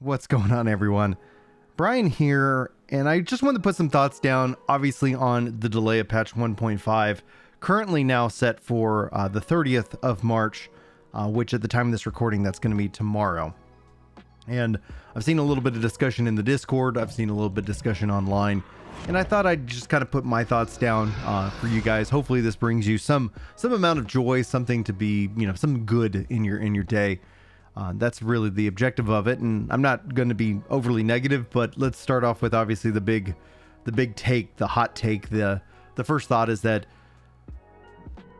What's going on, everyone? Brian here, and I just wanted to put some thoughts down, obviously, on the delay of patch 1.5, currently now set for the 30th of March, which at the time of this recording, that's going to be tomorrow. And I've seen a little bit of discussion in the Discord, I've seen a little bit of discussion online, and I thought I'd just kind of put my thoughts down for you guys. Hopefully this brings you some amount of joy, something to be, some good in your day. That's really the objective of it, and I'm not going to be overly negative, but let's start off with obviously the big take, the hot take. The first thought is that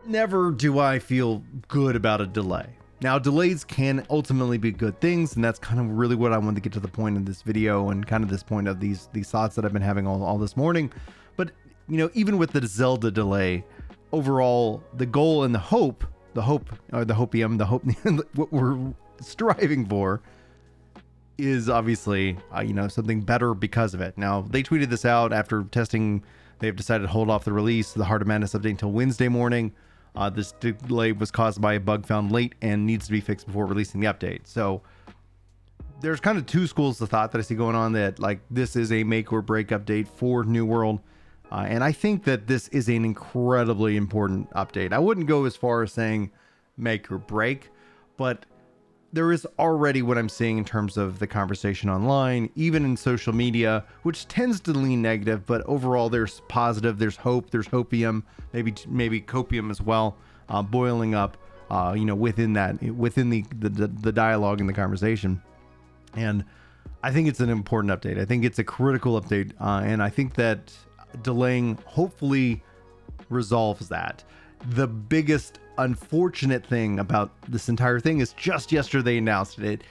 never do I feel good about a delay. Now, delays can ultimately be good things, and that's kind of really what I wanted to get to the point in this video and kind of this point of these thoughts that I've been having all this morning. But, even with the Zelda delay, overall, the goal and the hope, what we're striving for is obviously, something better because of it. Now, they tweeted this out after testing. They've decided to hold off the release of the Heart of Madness update until Wednesday morning. This delay was caused by a bug found late and needs to be fixed before releasing the update. So there's kind of two schools of thought that I see going on, that like this is a make or break update for New World. And I think that this is an incredibly important update. I wouldn't go as far as saying make or break, but there is already what I'm seeing in terms of the conversation online, even in social media, which tends to lean negative, but overall there's positive, there's hope, there's hopium, maybe copium as well, boiling up, within the dialogue and the conversation. And I think it's an important update. I think it's a critical update, and I think that delaying hopefully resolves that. The biggest unfortunate thing about this entire thing is just yesterday they announced it.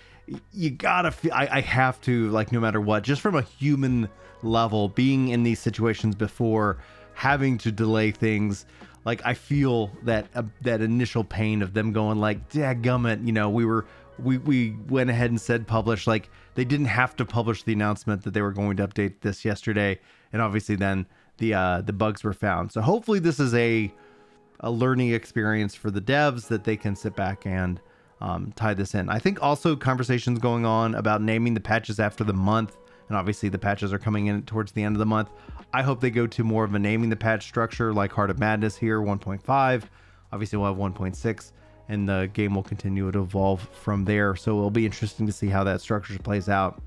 You gotta feel, I have to, like, no matter what, just from a human level, being in these situations before, having to delay things, like I feel that initial pain of them going like, dadgummit, we went ahead and said publish. Like, they didn't have to publish the announcement that they were going to update this yesterday, and obviously then the bugs were found. So hopefully this is a learning experience for the devs that they can sit back and tie this in. I think also conversations going on about naming the patches after the month, and obviously the patches are coming in towards the end of the month. I hope they go to more of a naming the patch structure like Heart of Madness here, 1.5. Obviously we'll have 1.6, and the game will continue to evolve from there. So it'll be interesting to see how that structure plays out.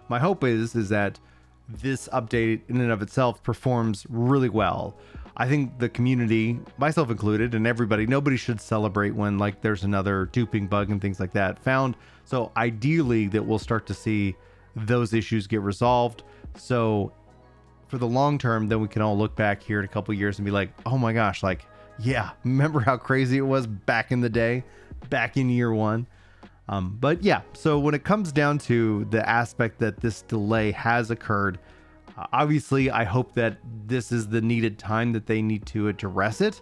My hope is that this update in and of itself performs really well. I think the community, myself included, and nobody should celebrate when like there's another duping bug and things like that found. So ideally that we'll start to see those issues get resolved. So for the long term, then we can all look back here in a couple of years and be like, oh my gosh, like, yeah, remember how crazy it was back in the day, back in year one. But yeah, so when it comes down to the aspect that this delay has occurred, obviously, I hope that this is the needed time that they need to address it.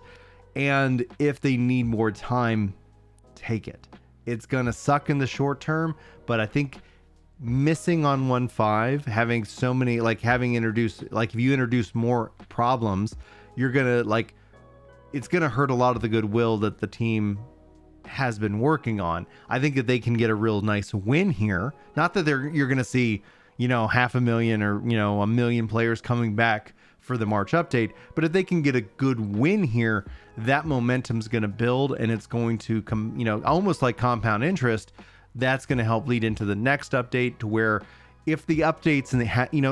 And if they need more time, take it. It's going to suck in the short term, but I think missing on 1.5, having so many, like having introduced, like if you introduce more problems, you're going to like, it's going to hurt a lot of the goodwill that the team has been working on. I think that they can get a real nice win here. Not that you're going to see 500,000 or 1 million players coming back for the March update, but if they can get a good win here, that momentum's going to build, and it's going to come, almost like compound interest. That's going to help lead into the next update, to where if the updates and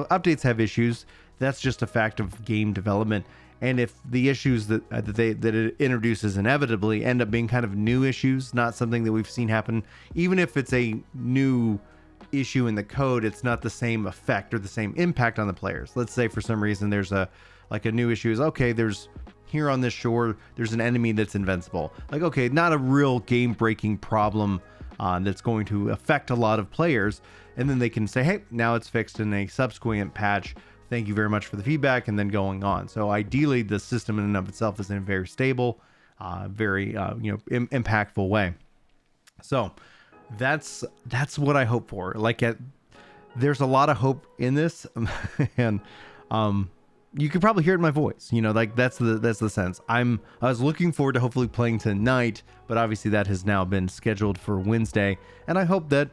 updates have issues, that's just a fact of game development. And if the issues that it introduces inevitably end up being kind of new issues, not something that we've seen happen, even if it's a new issue in the code, it's not the same effect or the same impact on the players. Let's say for some reason there's a new issue is, okay, there's here on this shore, there's an enemy that's invincible. Like, okay, not a real game breaking problem that's going to affect a lot of players. And then they can say, hey, now it's fixed in a subsequent patch. Thank you very much for the feedback, and then going on. So ideally, the system in and of itself is in a very stable, very impactful way. So that's what I hope for. There's a lot of hope in this, and you could probably hear it in my voice. That's the sense. I was looking forward to hopefully playing tonight, but obviously that has now been scheduled for Wednesday, and I hope that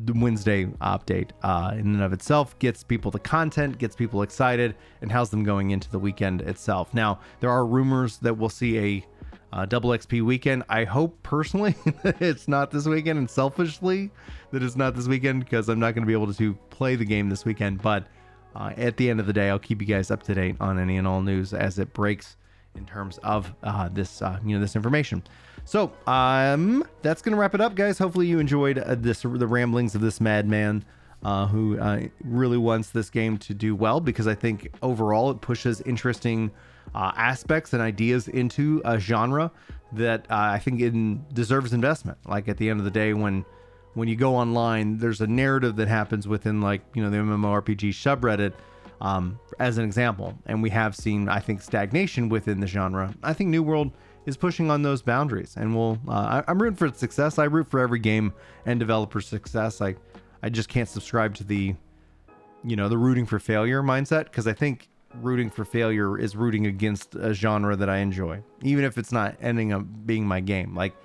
the Wednesday update in and of itself gets people the content, gets people excited, and has them going into the weekend itself. Now, there are rumors that we'll see a double XP weekend. I hope personally that it's not this weekend, and selfishly that it's not this weekend, because I'm not going to be able to play the game this weekend. But at the end of the day, I'll keep you guys up to date on any and all news as it breaks in terms of this information. So that's gonna wrap it up, guys. Hopefully you enjoyed the ramblings of this madman who really wants this game to do well, because I think overall it pushes interesting aspects and ideas into a genre that I think it deserves investment. Like, at the end of the day, when you go online, there's a narrative that happens within, like, the MMORPG subreddit, as an example, and we have seen, I think, stagnation within the genre. I think New World is pushing on those boundaries, and I'm rooting for its success. I root for every game and developer's success. I just can't subscribe to the rooting for failure mindset, because I think rooting for failure is rooting against a genre that I enjoy, even if it's not ending up being my game. Like,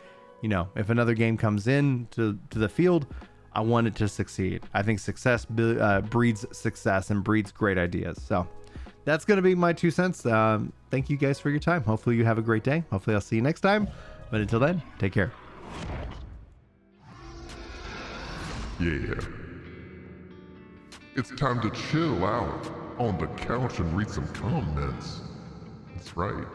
if another game comes in to the field, I want it to succeed. I think success breeds success and breeds great ideas. So that's going to be my 2 cents. Thank you guys for your time. Hopefully you have a great day. Hopefully I'll see you next time. But until then, take care. Yeah. It's time to chill out on the couch and read some comments. That's right.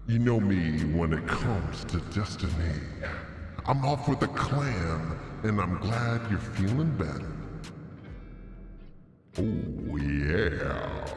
You know me when it comes to Destiny. I'm off with a clan, and I'm glad you're feeling better. Oh yeah.